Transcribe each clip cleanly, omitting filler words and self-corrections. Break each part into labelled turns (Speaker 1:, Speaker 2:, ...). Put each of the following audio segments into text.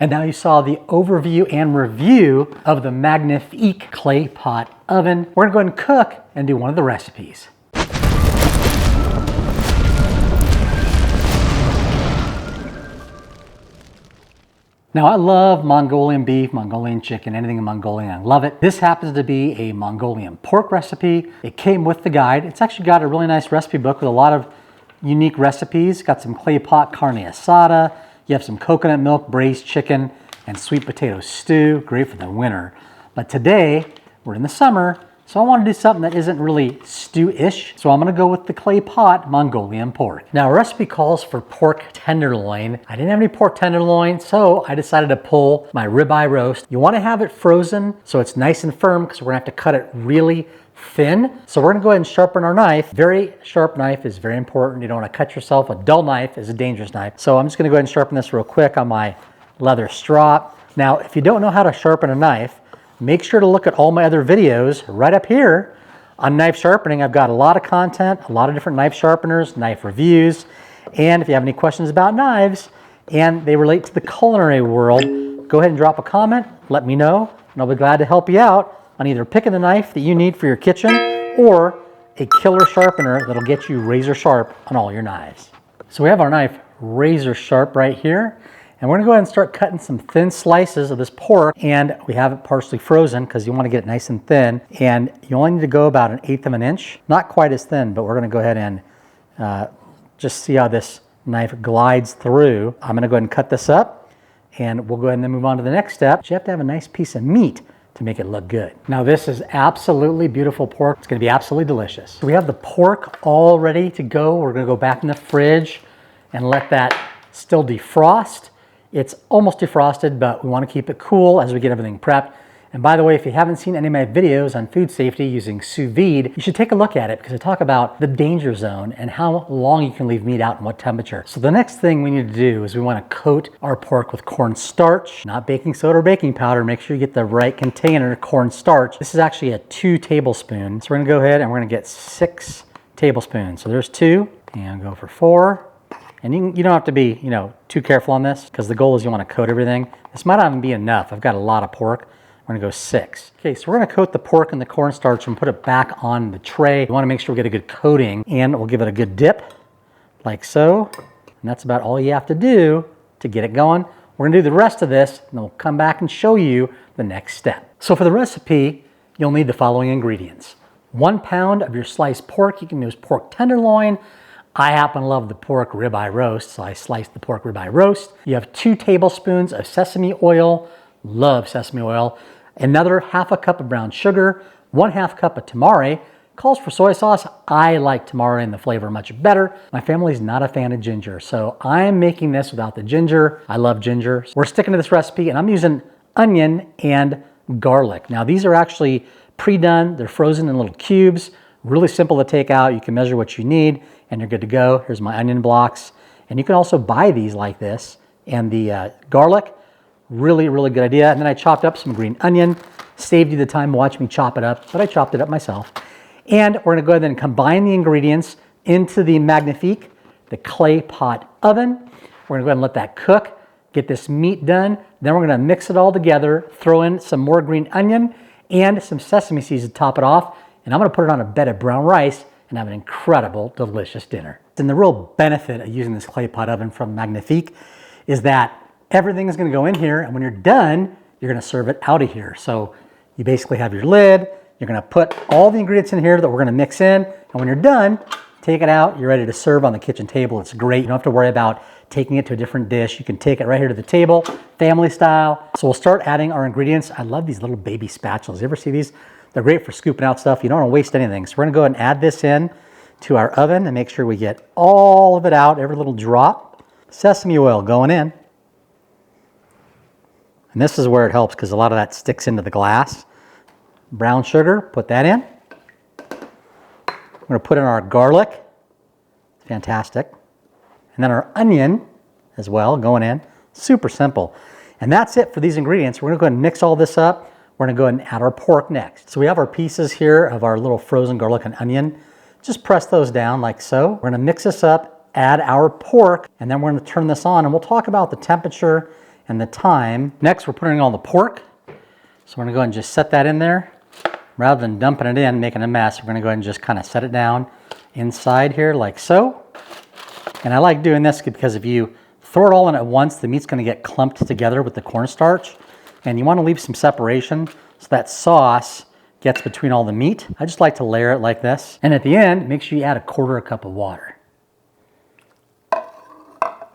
Speaker 1: And now you saw the overview and review of the Magnifique clay pot oven. We're gonna go ahead and cook and do one of the recipes. Now I love Mongolian beef, Mongolian chicken, anything in Mongolian, I love it. This happens to be a Mongolian pork recipe. It came with the guide. It's actually got a really nice recipe book with a lot of unique recipes. Got some clay pot carne asada. You have some coconut milk, braised chicken, and sweet potato stew. Great for the winter. But today, we're in the summer, so I want to do something that isn't really stew-ish. So I'm going to go with the clay pot Mongolian pork. Now, our recipe calls for pork tenderloin. I didn't have any pork tenderloin, so I decided to pull my ribeye roast. You want to have it frozen so it's nice and firm because we're going to have to cut it really thin. So we're gonna go ahead and sharpen our knife. Very sharp knife is very important. You don't wanna cut yourself. A dull knife is a dangerous knife. So I'm just gonna go ahead and sharpen this real quick on my leather strop. Now, if you don't know how to sharpen a knife, make sure to look at all my other videos right up here on knife sharpening. I've got a lot of content, a lot of different knife sharpeners, knife reviews. And if you have any questions about knives and they relate to the culinary world, go ahead and drop a comment, let me know, and I'll be glad to help you out on either picking the knife that you need for your kitchen or a killer sharpener that'll get you razor sharp on all your knives. So we have our knife razor sharp right here, and we're gonna go ahead and start cutting some thin slices of this pork, and we have it partially frozen because you wanna get it nice and thin, and you only need to go about 1/8 of an inch. Not quite as thin, but we're gonna go ahead and just see how this knife glides through. I'm gonna go ahead and cut this up, and we'll go ahead and then move on to the next step. You have to have a nice piece of meat to make it look good. Now this is absolutely beautiful pork. It's gonna be absolutely delicious. So we have the pork all ready to go. We're gonna go back in the fridge and let that still defrost. It's almost defrosted, but we wanna keep it cool as we get everything prepped. And by the way, if you haven't seen any of my videos on food safety using sous vide, you should take a look at it because I talk about the danger zone and how long you can leave meat out and what temperature. So the next thing we need to do is we want to coat our pork with cornstarch, not baking soda or baking powder. Make sure you get the right container, cornstarch. This is actually a 2 tablespoons. So we're gonna go ahead and we're gonna get 6 tablespoons. So there's 2, and go for 4. And you don't have to be, too careful on this because the goal is you want to coat everything. This might not even be enough. I've got a lot of pork. We're gonna go 6. Okay, so we're gonna coat the pork in the cornstarch and put it back on the tray. We wanna make sure we get a good coating, and we'll give it a good dip, like so. And that's about all you have to do to get it going. We're gonna do the rest of this, and then we'll come back and show you the next step. So for the recipe, you'll need the following ingredients. 1 pound of your sliced pork. You can use pork tenderloin. I happen to love the pork ribeye roast, so I sliced the pork ribeye roast. You have 2 tablespoons of sesame oil. Love sesame oil. Another 1/2 cup of brown sugar, 1/2 cup of tamari. Calls for soy sauce. I like tamari and the flavor much better. My family's not a fan of ginger, so I'm making this without the ginger. I love ginger. We're sticking to this recipe, and I'm using onion and garlic. Now these are actually pre-done. They're frozen in little cubes. Really simple to take out. You can measure what you need, and you're good to go. Here's my onion blocks. And you can also buy these like this. And the garlic, really, really good idea. And then I chopped up some green onion, saved you the time to watch me chop it up, but I chopped it up myself. And we're gonna go ahead and combine the ingredients into the Magnifique, the clay pot oven. We're gonna go ahead and let that cook, get this meat done. Then we're gonna mix it all together, throw in some more green onion and some sesame seeds to top it off. And I'm gonna put it on a bed of brown rice and have an incredible, delicious dinner. And the real benefit of using this clay pot oven from Magnifique is that everything is gonna go in here, and when you're done, you're gonna serve it out of here. So you basically have your lid, you're gonna put all the ingredients in here that we're gonna mix in, and when you're done, take it out, you're ready to serve on the kitchen table. It's great. You don't have to worry about taking it to a different dish. You can take it right here to the table, family style. So we'll start adding our ingredients. I love these little baby spatulas. You ever see these? They're great for scooping out stuff. You don't wanna waste anything. So we're gonna go ahead and add this in to our oven and make sure we get all of it out, every little drop. Sesame oil going in. And this is where it helps because a lot of that sticks into the glass. Brown sugar, put that in. We're gonna put in our garlic. Fantastic. And then our onion as well, going in. Super simple. And that's it for these ingredients. We're gonna go ahead and mix all this up. We're gonna go ahead and add our pork next. So we have our pieces here of our little frozen garlic and onion. Just press those down like so. We're gonna mix this up, add our pork, and then we're gonna turn this on, and we'll talk about the temperature and the thyme. Next, we're putting all the pork. So we're gonna go ahead and just set that in there. Rather than dumping it in, making a mess, we're gonna go ahead and just kind of set it down inside here like so. And I like doing this because if you throw it all in at once, the meat's gonna get clumped together with the cornstarch. And you wanna leave some separation so that sauce gets between all the meat. I just like to layer it like this. And at the end, make sure you add a 1/4 cup of water.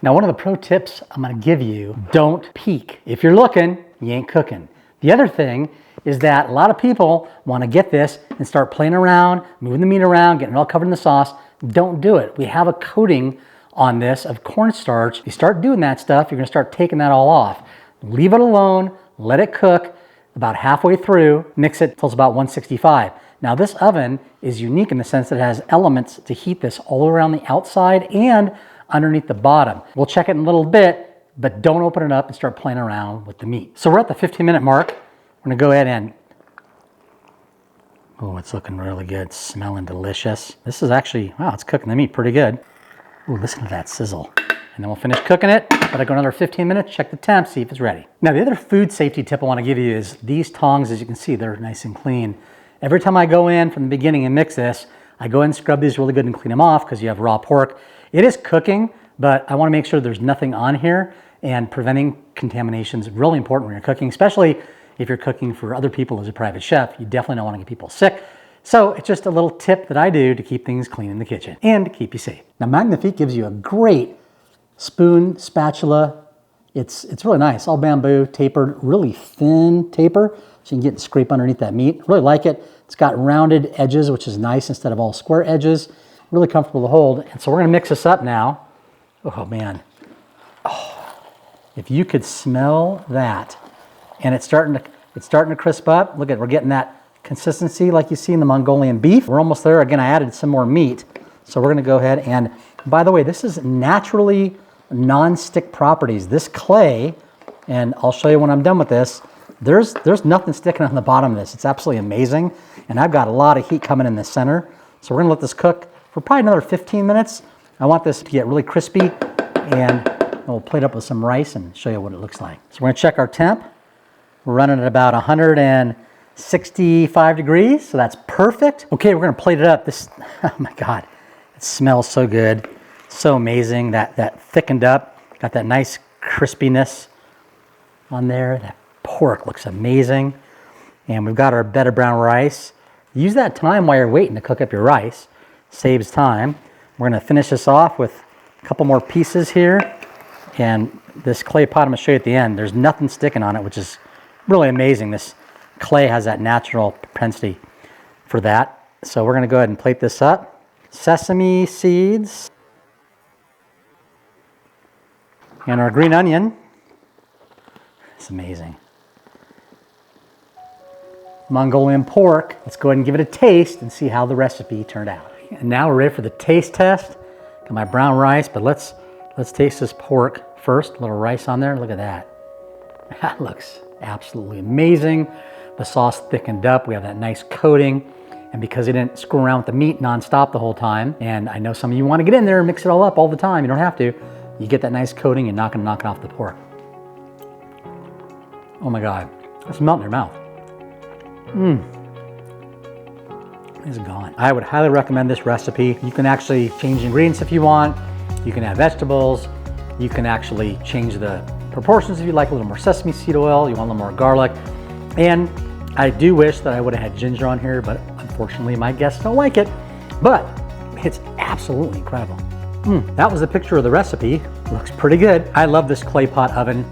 Speaker 1: Now, one of the pro tips I'm gonna give you, don't peek. If you're looking, you ain't cooking. The other thing is that a lot of people wanna get this and start playing around, moving the meat around, getting it all covered in the sauce. Don't do it. We have a coating on this of cornstarch. If you start doing that stuff, you're gonna start taking that all off. Leave it alone, let it cook. About halfway through, mix it till it's about 165. Now this oven is unique in the sense that it has elements to heat this all around the outside and underneath the bottom. We'll check it in a little bit, but don't open it up and start playing around with the meat. So we're at the 15-minute mark. We're gonna go ahead and, oh, it's looking really good, smelling delicious. This is actually, wow, it's cooking the meat pretty good. Oh, listen to that sizzle. And then we'll finish cooking it. Let it go another 15 minutes, check the temp, see if it's ready. Now, the other food safety tip I want to give you is these tongs, as you can see, they're nice and clean. Every time I go in from the beginning and mix this, I go in and scrub these really good and clean them off because you have raw pork. It is cooking, but I want to make sure there's nothing on here, and preventing contamination is really important when you're cooking, especially if you're cooking for other people as a private chef. You definitely don't want to get people sick. So it's just a little tip that I do to keep things clean in the kitchen and to keep you safe. Now, Magnifique gives you a great spoon, spatula. It's really nice, all bamboo, tapered, really thin taper, so you can get and scrape underneath that meat. Really like it. It's got rounded edges, which is nice instead of all square edges. Really comfortable to hold. And so we're gonna mix this up now. Oh man, oh, if you could smell that. And it's starting to crisp up. Look at, we're getting that consistency like you see in the Mongolian beef. We're almost there. Again, I added some more meat. So we're gonna go ahead and, by the way, this is naturally non-stick properties. This clay, and I'll show you when I'm done with this, there's nothing sticking on the bottom of this. It's absolutely amazing. And I've got a lot of heat coming in the center. So we're gonna let this cook for probably another 15 minutes. I want this to get really crispy, and we'll plate up with some rice and show you what it looks like. So we're gonna check our temp. We're running at about 165 degrees, so that's perfect. Okay, we're gonna plate it up. This, oh my God, it smells so good. So amazing, that thickened up, got that nice crispiness on there. That pork looks amazing. And we've got our bed of brown rice. Use that time while you're waiting to cook up your rice. Saves time. We're gonna finish this off with a couple more pieces here. And this clay pot I'm gonna show you at the end, there's nothing sticking on it, which is really amazing. This clay has that natural propensity for that. So we're gonna go ahead and plate this up. Sesame seeds. And our green onion. It's amazing. Mongolian pork. Let's go ahead and give it a taste and see how the recipe turned out. And now we're ready for the taste test. Got my brown rice, but let's taste this pork first. A little rice on there. Look at that. That looks absolutely amazing. The sauce thickened up. We have that nice coating. And because it didn't screw around with the meat nonstop the whole time, and I know some of you want to get in there and mix it all up all the time. You don't have to. You get that nice coating, you're not going to knock it off the pork. Oh my God, it's melting in your mouth. It's gone. I would highly recommend this recipe. You can actually change ingredients if you want. You can add vegetables. You can actually change the proportions if you like a little more sesame seed oil, you want a little more garlic. And I do wish that I would have had ginger on here, but unfortunately my guests don't like it. But it's absolutely incredible. That was a picture of the recipe. Looks pretty good. I love this clay pot oven.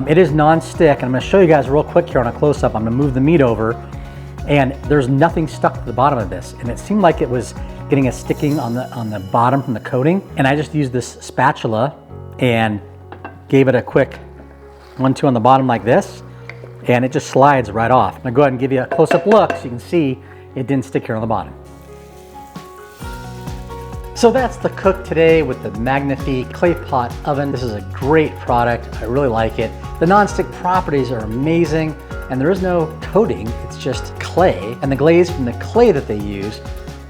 Speaker 1: It is non-stick, and I'm gonna show you guys real quick here on a close-up. I'm gonna move the meat over, and there's nothing stuck to the bottom of this. And it seemed like it was getting a sticking on the bottom from the coating. And I just used this spatula and gave it a quick 1-2 on the bottom like this, and it just slides right off. I'm gonna go ahead and give you a close-up look so you can see it didn't stick here on the bottom. So that's the cook today with the Magnifique clay pot oven. This is a great product. I really like it. The non-stick properties are amazing, and there is no coating. It's just clay, and the glaze from the clay that they use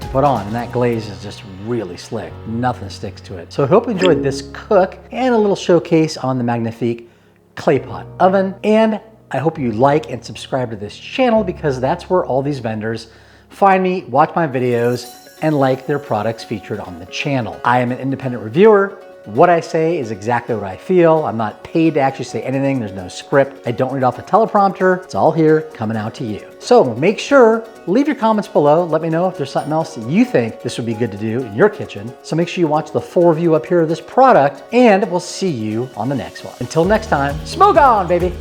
Speaker 1: to put on, and that glaze is just really slick. Nothing sticks to it. So I hope you enjoyed this cook and a little showcase on the Magnifique clay pot oven. And I hope you like and subscribe to this channel because that's where all these vendors find me, watch my videos, and like their products featured on the channel. I am an independent reviewer. What I say is exactly what I feel. I'm not paid to actually say anything. There's no script. I don't read off a teleprompter. It's all here coming out to you. So make sure, leave your comments below. Let me know if there's something else that you think this would be good to do in your kitchen. So make sure you watch the full review up here of this product, and we'll see you on the next one. Until next time, smoke on, baby.